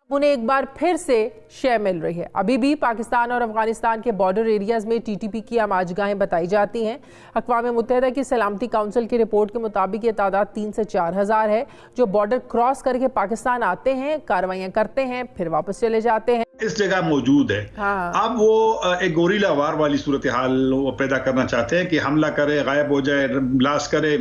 उन्हें एक बार फिर से शय मिल रही है। अभी भी पाकिस्तान और अफगानिस्तान के बॉर्डर एरियाज में टीटीपी की आमाजगाहें बताई जाती हैं। अक़वाम मुत्तहिदा की सलामती काउंसिल की रिपोर्ट के मुताबिक ये तादाद 3 से 4 हज़ार है जो बॉर्डर क्रॉस करके पाकिस्तान आते हैं, कार्रवाइयां करते हैं, फिर वापस चले जाते हैं। इस जगह मौजूद है। हाँ। अब वो एक गोरिल्ला वार वाली सूरत हाल पैदा करना चाहते हैं कि हमला करे, गायब हो जाए, ब्लास्ट करे,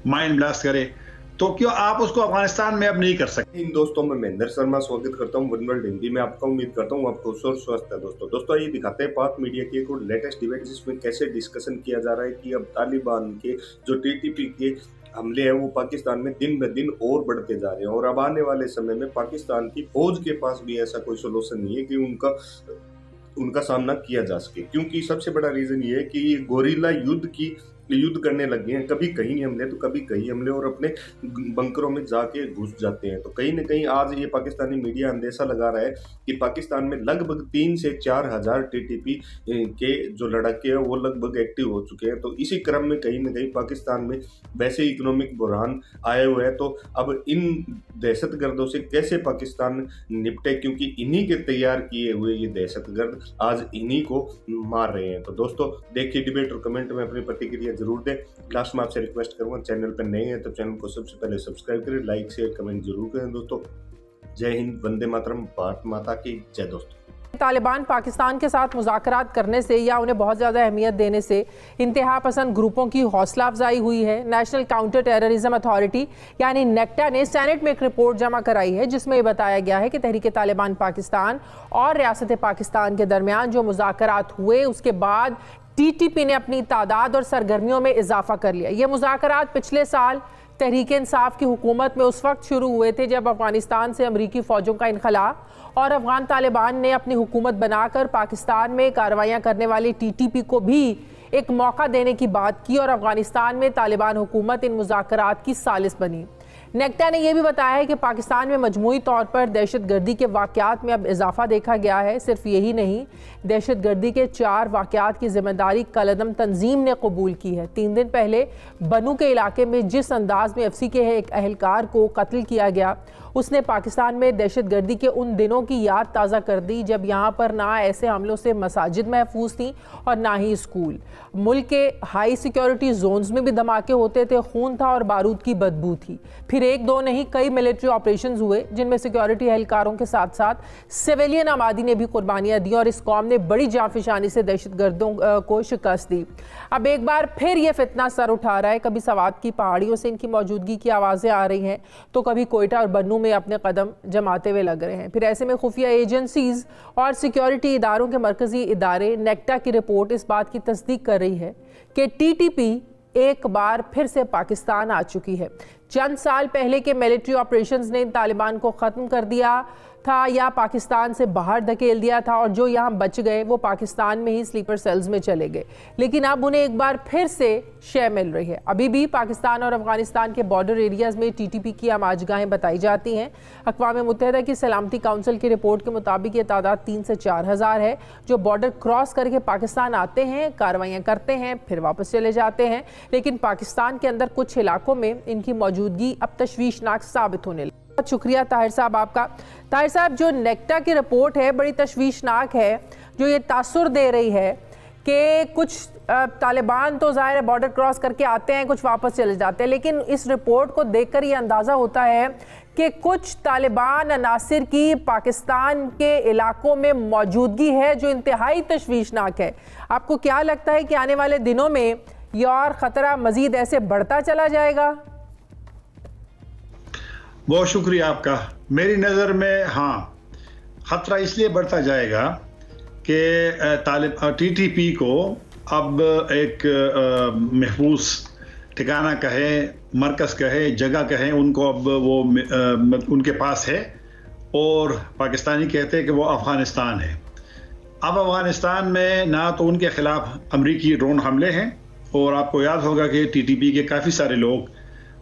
माइन ब्लास्ट करे, तो क्यों आप उसको अफगानिस्तान में अब नहीं कर सकते। इन दोस्तों में महेंद्र शर्मा स्वागत करता हूं वन वर्ल्ड हिंदी में। आपका उम्मीद करता हूं आपको स्वस्थ है। दोस्तों ये दिखाते हैं पाक मीडिया की एक और लेटेस्ट डिबेट जिसमें कैसे डिस्कशन किया जा रहा है कि अब तालिबान के जो टीटीपी के हमले हैं वो पाकिस्तान में दिन ब दिन और बढ़ते जा रहे हैं और अब आने वाले समय में पाकिस्तान की फौज के पास भी ऐसा कोई सोल्यूशन नहीं है कि उनका सामना किया जा सके, क्योंकि सबसे बड़ा रीजन ये है कि ये गोरिल्ला युद्ध करने लगे हैं। कभी कहीं हमले तो कभी कहीं हमले और अपने बंकरों में जाके घुस जाते हैं। तो कहीं ना कहीं आज ये पाकिस्तानी मीडिया अंदेशा लगा रहा है कि पाकिस्तान में लगभग 3 से 4 हज़ार टीटीपी के जो लड़ाके हैं वो लगभग एक्टिव हो चुके हैं। तो इसी क्रम में कहीं ना कहीं पाकिस्तान में वैसे इकोनॉमिक बुरहान आए हुए हैं। तो अब इन दहशतगर्दों से कैसे पाकिस्तान निपटे, क्योंकि इन्हीं के तैयार किए हुए ये दहशतगर्द आज इन्हीं को मार रहे हैं। तो दोस्तों देखिए डिबेट और कमेंट में अपनी प्रतिक्रिया जरूर दें। लास्ट में आपसे रिक्वेस्ट करूंगा, चैनल पर नए हैं तो चैनल को सबसे पहले सब्सक्राइब करें, लाइक शेयर कमेंट जरूर करें। दोस्तों जय हिंद, वंदे मातरम, भारत माता की जय। दोस्तों तालिबान पाकिस्तान के साथ मुज़ाकरात करने से या उन्हें बहुत ज़्यादा अहमियत देने से इंतहा पसंद ग्रुपों की हौसला अफजाई हुई है। नेशनल काउंटर टेररिज्म अथॉरिटी यानी नेक्टा ने सेनेट में एक रिपोर्ट जमा कराई है जिसमें ये बताया गया है कि तहरीक तालिबान पाकिस्तान और रियासत पाकिस्तान के दरमियान जो मुज़ाकरात हुए उसके बाद टीटीपी ने अपनी तादाद और सरगर्मियों में इजाफा कर लिया। ये मुज़ाकरात पिछले साल तहरीक इंसाफ की हुकूमत में उस वक्त शुरू हुए थे जब अफगानिस्तान से अमरीकी फ़ौजों का इनखला और अफगान तालिबान ने अपनी हुकूमत बनाकर पाकिस्तान में कार्रवाइयाँ करने वाली टीटीपी को भी एक मौका देने की बात की और अफगानिस्तान में तालिबान हुकूमत इन मुज़ाकरात की सालिस बनी। नेक्टा ने यह भी बताया है कि पाकिस्तान में मजमूई तौर पर दहशतगर्दी के वाक़यात में अब इजाफा देखा गया है। सिर्फ यही नहीं, दहशतगर्दी के 4 वाक़यात की जिम्मेदारी कलअदम तंजीम ने कबूल की है। 3 दिन पहले बनू के इलाके में जिस अंदाज में एफसी के एक अहलकार को कत्ल किया गया उसने पाकिस्तान में दहशतगर्दी के उन दिनों की याद ताज़ा कर दी जब यहाँ पर ना ऐसे हमलों से मसाजिद महफूज थी और ना ही स्कूल। मुल्क के हाई सिक्योरिटी जोन्स में भी धमाके होते थे, खून था और बारूद की बदबू थी। फिर 1-2 नहीं कई मिलिट्री ऑपरेशंस हुए जिनमें सिक्योरिटी एहलकारों के साथ साथ सिविलियन आबादी ने भी कुर्बानियाँ दी और इस कौम ने बड़ी जाफिशानी से दहशतगर्दों को शिकस्त दी। अब एक बार फिर ये फितना सर उठा रहा है। कभी सवात की पहाड़ियों से इनकी मौजूदगी की आवाज़ें आ रही हैं तो कभी कोयटा और बन्नू में अपने कदम जमाते हुए लग रहे हैं। फिर ऐसे में खुफिया एजेंसीज और सिक्योरिटी इदारों के मरकजी इदारे नेक्टा की रिपोर्ट इस बात की तस्दीक कर रही है कि टीटीपी एक बार फिर से पाकिस्तान आ चुकी है। चंद साल पहले के मिलिट्री ऑपरेशंस ने तालिबान को ख़त्म कर दिया था या पाकिस्तान से बाहर धकेल दिया था और जो यहाँ बच गए वो पाकिस्तान में ही स्लीपर सेल्स में चले गए, लेकिन अब उन्हें एक बार फिर से शय मिल रही है। अभी भी पाकिस्तान और अफगानिस्तान के बॉर्डर एरियाज में टीटीपी की आमाजगाहें बताई जाती हैं। अक़वाम मुत्तहिदा की सलामती काउंसिल की रिपोर्ट के मुताबिक ये तादाद 3 से 4 हज़ार है जो बॉर्डर क्रॉस करके पाकिस्तान आते हैं, कार्रवाइयाँ करते हैं, फिर वापस चले जाते हैं। लेकिन पाकिस्तान के अंदर कुछ इलाकों में इनकी मौजूदगी अब तशवीशनाक साबित होने लगी। बहुत शुक्रिया ताहिर साहब आपका। ताहिर साहब, जो नेक्टा की रिपोर्ट है बड़ी तशवीशनाक है, जो ये तासुर दे रही है कि कुछ तालिबान तो ज़ाहिर है बॉर्डर क्रॉस करके आते हैं, कुछ वापस चले जाते हैं, लेकिन इस रिपोर्ट को देखकर ये अंदाज़ा होता है कि कुछ तालिबान अनासिर की पाकिस्तान के इलाकों में मौजूदगी है जो इंतहाई तशवीशनाक है। आपको क्या लगता है कि आने वाले दिनों में ये और ख़तरा मज़ीद ऐसे बढ़ता चला जाएगा? बहुत शुक्रिया आपका। मेरी नज़र में हाँ, ख़तरा इसलिए बढ़ता जाएगा कि टीटीपी को अब एक महफूज ठिकाना कहे, मरकज़ कहे, जगह कहे, उनको अब वो उनके पास है और पाकिस्तानी कहते हैं कि वो अफ़गानिस्तान है। अब अफ़गानिस्तान में ना तो उनके ख़िलाफ़ अमरीकी ड्रोन हमले हैं और आपको याद होगा कि टीटीपी के काफ़ी सारे लोग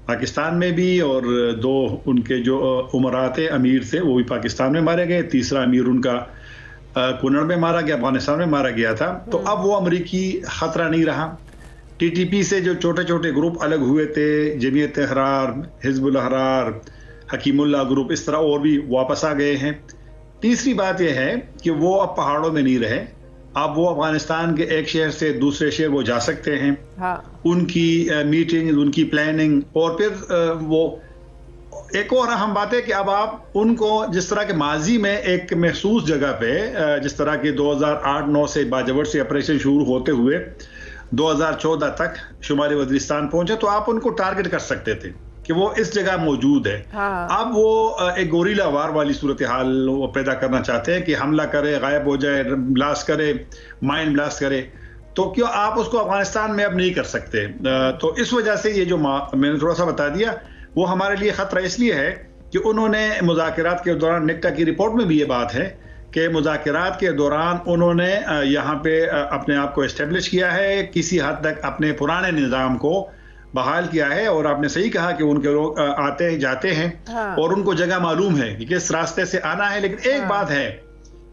पाकिस्तान में भी और 2 उनके जो उमरात अमीर थे वो भी पाकिस्तान में मारे गए। तीसरा अमीर उनका कुनड़ में मारा गया, अफगानिस्तान में मारा गया था। तो अब वो अमरीकी ख़तरा नहीं रहा। टीटीपी से जो छोटे छोटे ग्रुप अलग हुए थे, जमीयत अहरार, हिज़्बुल अहरार, हकीमुल्लाह ग्रुप, इस तरह और भी वापस आ गए हैं। तीसरी बात यह है कि वो अब पहाड़ों में नहीं रहे, अब वो अफगानिस्तान के एक शहर से दूसरे शहर वो जा सकते हैं। हाँ। उनकी मीटिंग, उनकी प्लानिंग, और फिर वो एक और अहम बात है कि अब आप उनको जिस तरह के माजी में एक महसूस जगह पे, जिस तरह के 2008-9 से बाजवट से ऑपरेशन शुरू होते हुए 2014 तक शुमाली वजीरिस्तान पहुंचे, तो आप उनको टारगेट कर सकते थे कि वो इस जगह मौजूद है। हाँ। अब वो एक गोरिल्ला वार वाली सूरत हाल वो पैदा करना चाहते हैं कि हमला करे, गायब हो जाए, ब्लास्ट करे, माइन ब्लास्ट करे, तो क्यों आप उसको अफगानिस्तान में अब नहीं कर सकते। तो इस वजह से ये जो मैंने थोड़ा सा बता दिया, वो हमारे लिए खतरा इसलिए है कि उन्होंने मुज़ाकरात के दौरान, नेक्टा की रिपोर्ट में भी ये बात है कि मुज़ाकरात के दौरान उन्होंने यहाँ पे अपने आप को एस्टेब्लिश किया है, किसी हद तक अपने पुराने निज़ाम को बहाल किया है। और आपने सही कहा कि उनके लोग आते हैं, जाते हैं। हाँ। और उनको जगह मालूम है कि किस रास्ते से आना है। लेकिन एक बात है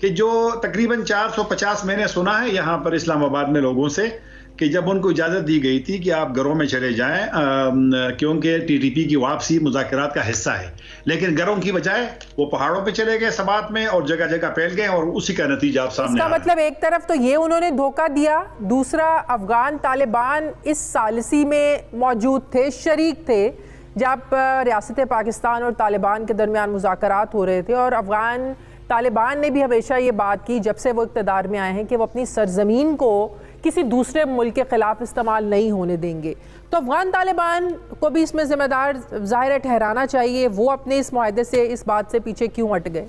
कि जो तकरीबन 450 मैंने सुना है यहाँ पर इस्लामाबाद में लोगों से कि जब उनको इजाज़त दी गई थी कि आप घरों में चले जाएं, क्योंकि टीटीपी की वापसी मुज़ाकरात का हिस्सा है, लेकिन घरों की बजाय वो पहाड़ों पे चले गए समात में और जगह जगह फैल गए, और उसी का नतीजा आप सामने इसका मतलब एक तरफ तो ये उन्होंने धोखा दिया, दूसरा अफगान तालिबान इस सालिसी में मौजूद थे, शरीक थे जब रियासत पाकिस्तान और तालिबान के दरमियान मुज़ाकरात हो रहे थे। और अफगान तालिबान ने भी हमेशा ये बात की जब से वो इक़्तिदार में आए हैं कि वो अपनी सरजमीन को किसी दूसरे मुल्क के खिलाफ इस्तेमाल नहीं होने देंगे। तो अफगान तालिबान को भी इसमें जिम्मेदार ज़ाहिर ठहराना चाहिए, वो अपने इस मुआहदे से, इस बात से पीछे क्यों हट गए?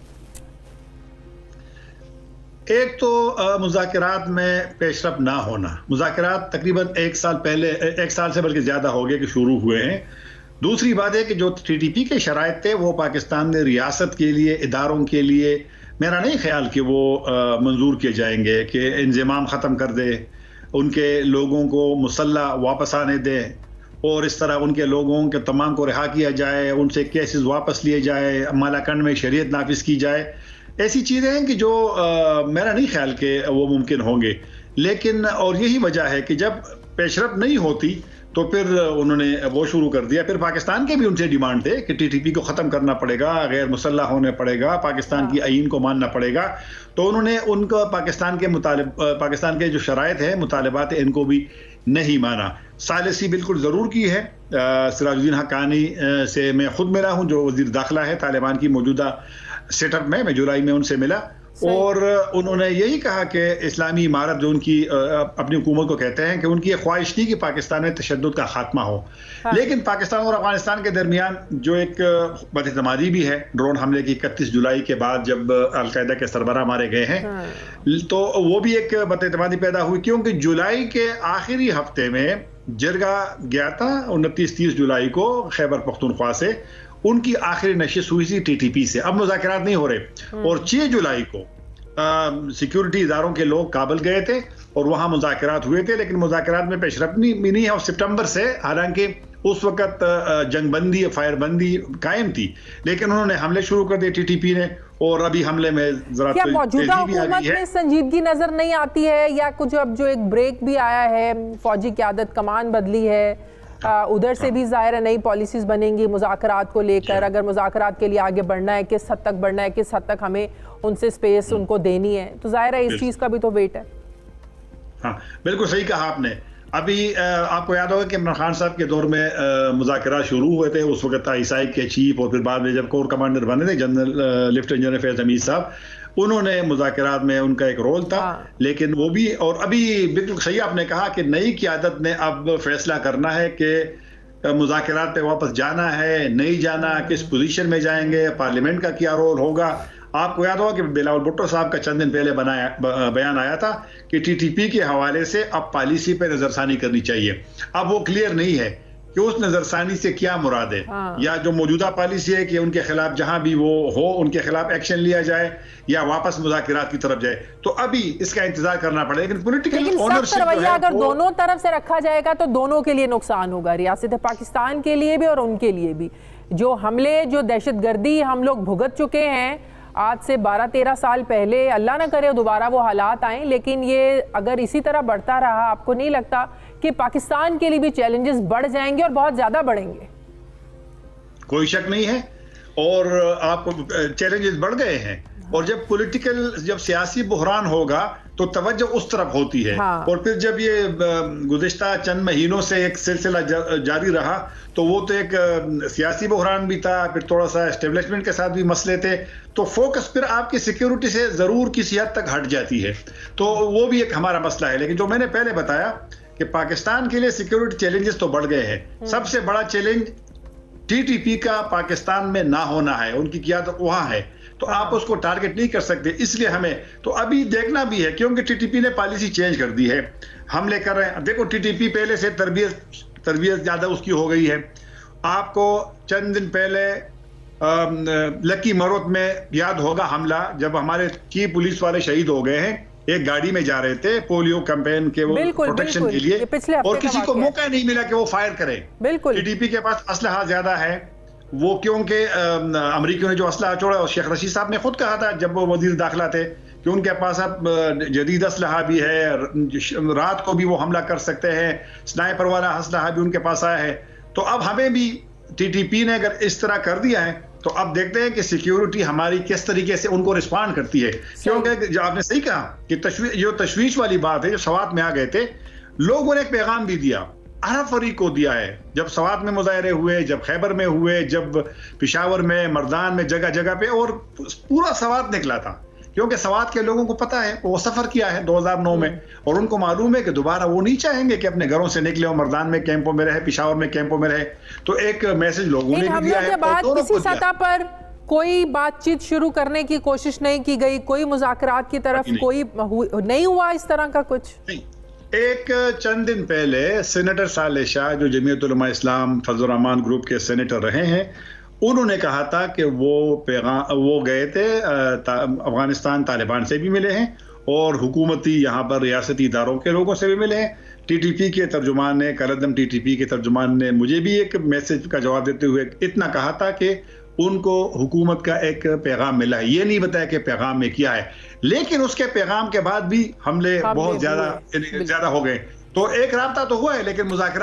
एक तो मुज़ाकरात में पेशरफ ना होना, मुज़ाकरात तकरीबन एक साल पहले, एक साल से बल्कि ज़्यादा हो गए कि शुरू हुए हैं। दूसरी बात है कि जो टीटीपी के शराइत थे वो पाकिस्तान में रियासत के लिए, इदारों के लिए मेरा नहीं ख्याल कि वो मंजूर किए जाएंगे कि इंज़माम ख़त्म कर दे, उनके लोगों को मुसल्ला वापस आने दें, और इस तरह उनके लोगों के तमाम को रिहा किया जाए, उनसे केसेस वापस लिए जाए, मालाकंड में शरीयत नाफिज की जाए। ऐसी चीज़ें हैं कि जो मेरा नहीं ख्याल कि वो मुमकिन होंगे। लेकिन और यही वजह है कि जब पेशरफ नहीं होती तो फिर उन्होंने वो शुरू कर दिया। फिर पाकिस्तान के भी उनसे डिमांड थे कि टीटीपी को ख़त्म करना पड़ेगा, गैर मुसल्लह होने पड़ेगा, पाकिस्तान की आईन को मानना पड़ेगा। तो उन्होंने उनको पाकिस्तान के जो शराइत है, मुतालिबात है, इनको भी नहीं माना। सालिसी बिल्कुल ज़रूर की है। सिराजुद्दीन हक्कानी से मैं खुद मिला हूँ, जो वज़ीर दाखिला है तालिबान की मौजूदा सेटअप में, मैं जुलाई में उनसे मिला, और उन्होंने यही कहा कि इस्लामी इमारत जो उनकी अपनी हुकूमत को कहते हैं कि उनकी ये ख्वाहिश थी कि पाकिस्तान में तशद्दुद का खात्मा हो। हाँ। लेकिन पाकिस्तान और अफगानिस्तान के दरमियान जो एक बदतमाजी भी है, ड्रोन हमले की 31 जुलाई के बाद जब अलकायदा के सरबराह मारे गए हैं, हाँ। तो वो भी एक बदतमाजी पैदा हुई, क्योंकि जुलाई के आखिरी हफ्ते में जरगा गया था 29-30 जुलाई को खैबर पख्तूनख्वा से, उनकी आखिरी नशिश हुई थी टीटीपी से। अब मुज़ाकरात नहीं हो रहे, और 6 जुलाई को सिक्योरिटी इदारों के लोग काबुल गए थे और वहाँ मुज़ाकरात हुए थे, लेकिन मुज़ाकरात में पेशरफ नहीं है। और सितंबर से, हालांकि उस वक्त जंगबंदी, फायरबंदी कायम थी, लेकिन उन्होंने हमले शुरू कर दिए टीटीपी ने, और अभी हमले में जरा क्या मौजूदा हुकूमत में संजीदगी नजर नहीं आती है, या कुछ अब जो एक ब्रेक भी आया है, फौजी क़यादत कमान बदली है, उधर से भी ज़ाहिर है नई पॉलिसीज़ बनेंगी मुज़ाकरात को लेकर। अगर मुज़ाकरात के लिए आगे बढ़ना है, किस हद तक बढ़ना है, किस हद तक हमें उनसे स्पेस उनको देनी है, तो ज़ाहिर है इस चीज़ का भी तो वेट है। हाँ, बिल्कुल सही कहा आपने। अभी आपको याद होगा कि इमरान खान साहब के दौर में मुज़ाकरात शुरू हुए थे। उस वक्त आईएसआई के चीफ, और फिर बाद में जब कोर कमांडर बने थे जनरल लेफ्टिनेंट जनरल फैज़ हमीद साहब, उन्होंने मुज़ाकरात में उनका एक रोल था। लेकिन वो भी, और अभी बिल्कुल सही आपने कहा कि नई क़यादत ने अब फैसला करना है कि मुज़ाकरात पे वापस जाना है, नहीं जाना, किस पोजीशन में जाएंगे, पार्लियामेंट का क्या रोल होगा। आपको याद होगा कि बिलावल भुट्टो साहब का चंद दिन पहले बयान आया था कि टीटीपी के हवाले से अब पॉलिसी पे नजरसानी करनी चाहिए। अब वो क्लियर नहीं है कि उस नजरसानी से क्या मुराद है, या जो मौजूदा पॉलिसी है कि उनके खिलाफ जहां भी वो हो उनके खिलाफ एक्शन लिया जाए, या वापस मुज़ाकरात की तरफ जाए। तो अभी इसका इंतजार करना पड़ेगा। लेकिन पॉलिटिकल ओनरशिप अगर दोनों तरफ से रखा जाएगा तो दोनों के लिए नुकसान होगा, रियासत पाकिस्तान के लिए भी और उनके लिए भी। जो हमले, जो दहशतगर्दी हम लोग भुगत चुके हैं आज से 12-13 साल पहले, अल्लाह ना करे दोबारा वो हालात आए, लेकिन ये अगर इसी तरह बढ़ता रहा, आपको नहीं लगता कि पाकिस्तान के लिए भी चैलेंजेस बढ़ जाएंगे और बहुत ज्यादा बढ़ेंगे? कोई शक नहीं है, और आपको चैलेंजेस बढ़ गए हैं। और जब सियासी बुहरान होगा तो तवज्जो उस तरफ होती है। हाँ। और फिर जब ये गुज़िश्ता चंद महीनों से एक सिलसिला जारी रहा तो वो तो एक सियासी बुहरान भी था, फिर थोड़ा सा एस्टेब्लिशमेंट के साथ भी मसले थे, तो फोकस फिर आपकी सिक्योरिटी से ज़रूर किसी हद तक हट जाती है। तो वो भी एक हमारा मसला है। लेकिन जो मैंने पहले बताया कि पाकिस्तान के लिए सिक्योरिटी चैलेंजेस तो बढ़ गए हैं। सबसे बड़ा चैलेंज टीटीपी का पाकिस्तान में ना होना है, उनकी क़यादत वहाँ है, तो आप उसको टारगेट नहीं कर सकते। इसलिए हमें तो अभी देखना भी है, क्योंकि टीटीपी ने पॉलिसी चेंज कर दी है, हमले कर रहे हैं। देखो टीटीपी पहले से तरबियत ज़्यादा उसकी हो गई है। आपको चंद दिन पहले लकी मरोत में याद होगा हमला, जब हमारे चीफ पुलिस वाले शहीद हो गए हैं, एक गाड़ी में जा रहे थे पोलियो कैंपेन के वो प्रोटेक्शन के लिए, और किसी को मौका नहीं मिला कि वो फायर करे। टीटीपी के पास असलहा ज्यादा है, वो क्योंकि अमरीकियों ने जो असलहा छोड़ा, और शेख रशीद साहब ने खुद कहा था जब वो वजीर दाखिला थे कि उनके पास अब जदीद असलहा भी है, रात को भी वो हमला कर सकते हैं, स्नाइपर वाला असलहा भी उनके पास आया है। तो अब हमें भी टीटीपी ने अगर इस तरह कर दिया है तो अब देखते हैं कि सिक्योरिटी हमारी किस तरीके से उनको रिस्पॉन्ड करती है। क्योंकि जो आपने सही कहा कि जो तशवीश वाली बात है, जो सवात में आ गए थे, लोगों ने एक पैगाम भी दिया, अरब फरीक को दिया है। जब सवात में मुजाहरे हुए, जब खैबर में हुए, जब पिशावर में, मर्दान में, जगह जगह पे, और पूरा सवात निकला था, क्योंकि सवात के लोगों को पता है, वो सफर किया है 2009 में, और उनको मालूम है कि दोबारा वो नहीं चाहेंगे कि अपने घरों से निकले और मर्दान में कैंपों में रहे, पिशावर में कैंपों में रहे। तो एक मैसेज लोगों ने भी दिया है। किसी सतह पर कोई बातचीत शुरू करने की कोशिश नहीं की गई, कोई मुज़ाकरात की तरफ कोई नहीं हुआ इस तरह का कुछ नहीं। एक चंद दिन पहले सेनेटर सालेह शाह, जो जमीयत उलमा इस्लाम फजल रहमान ग्रुप के सेनेटर रहे हैं, उन्होंने कहा था कि वो गए थे अफगानिस्तान, तालिबान से भी मिले हैं और हुकूमती यहाँ पर रियासती इदारों के लोगों से भी मिले हैं। टीटीपी के तर्जुमान ने, कलदम टीटीपी के तर्जुमान ने मुझे भी एक मैसेज का जवाब देते हुए इतना कहा था कि उनको हुकूमत का एक पैगाम मिला है। ये नहीं बताया कि पैगाम में क्या है, लेकिन उसके पैगाम के बाद भी हमले बहुत ज्यादा हो गए। तो एक राब्ता तो हुआ है, लेकिन मुज़ाकरा